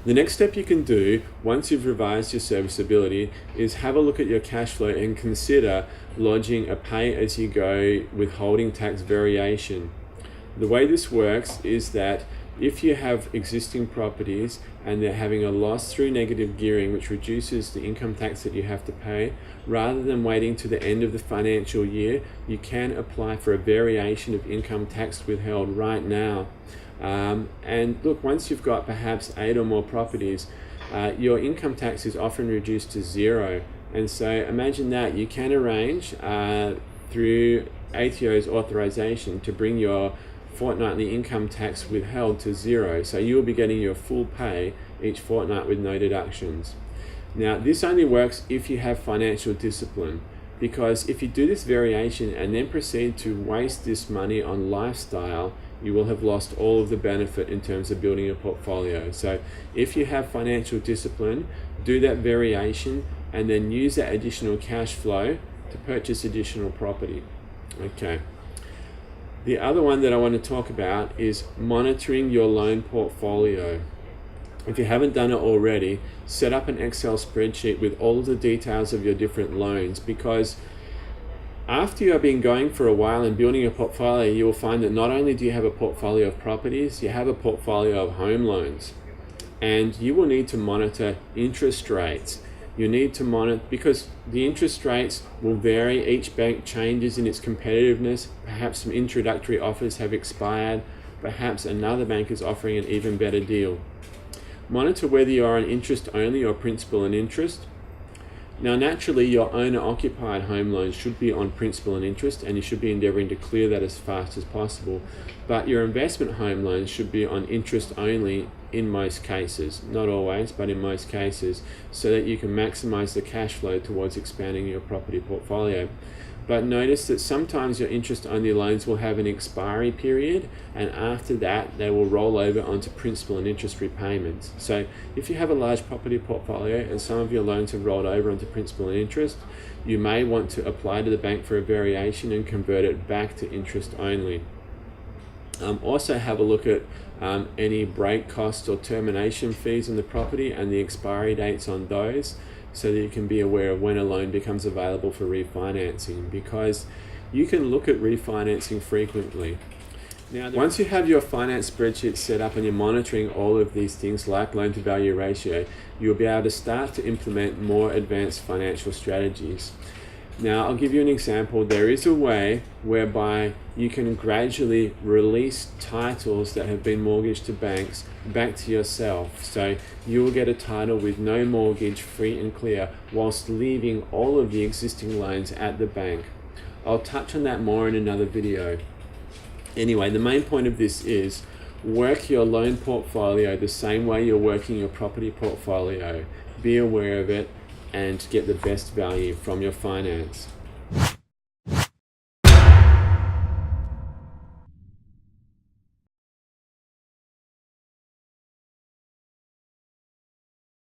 The next step you can do once you've revised your serviceability is have a look at your cash flow and consider lodging a pay-as-you-go withholding tax variation. The way this works is that if you have existing properties and they're having a loss through negative gearing, which reduces the income tax that you have to pay, rather than waiting to the end of the financial year, you can apply for a variation of income tax withheld right now. And look, once you've got perhaps 8 or more properties, your income tax is often reduced to 0. And so imagine that you can arrange through ATO's authorization to bring your fortnightly income tax withheld to 0. So you will be getting your full pay each fortnight with no deductions. Now, this only works if you have financial discipline, because if you do this variation and then proceed to waste this money on lifestyle, you will have lost all of the benefit in terms of building a portfolio. So if you have financial discipline, do that variation and then use that additional cash flow to purchase additional property. Okay. The other one that I want to talk about is monitoring your loan portfolio. If you haven't done it already, set up an Excel spreadsheet with all of the details of your different loans, because after you have been going for a while and building a portfolio, you will find that not only do you have a portfolio of properties, you have a portfolio of home loans. And you will need to monitor interest rates. You need to monitor, because the interest rates will vary. Each bank changes in its competitiveness. Perhaps some introductory offers have expired. Perhaps another bank is offering an even better deal. Monitor whether you are on interest only or principal and interest. Now, naturally, your owner-occupied home loans should be on principal and interest, and you should be endeavouring to clear that as fast as possible. But your investment home loans should be on interest only in most cases, not always, but in most cases, so that you can maximise the cash flow towards expanding your property portfolio. But notice that sometimes your interest-only loans will have an expiry period, and after that they will roll over onto principal and interest repayments. So if you have a large property portfolio and some of your loans have rolled over onto principal and interest, you may want to apply to the bank for a variation and convert it back to interest only. Also have a look at any break costs or termination fees on the property and the expiry dates on those, so that you can be aware of when a loan becomes available for refinancing, because you can look at refinancing frequently. Now, once you have your finance spreadsheet set up and you're monitoring all of these things like loan to value ratio, you'll be able to start to implement more advanced financial strategies. Now, I'll give you an example. There is a way whereby you can gradually release titles that have been mortgaged to banks back to yourself. So you will get a title with no mortgage, free and clear, whilst leaving all of the existing loans at the bank. I'll touch on that more in another video. Anyway, the main point of this is work your loan portfolio the same way you're working your property portfolio. Be aware of it and get the best value from your finance.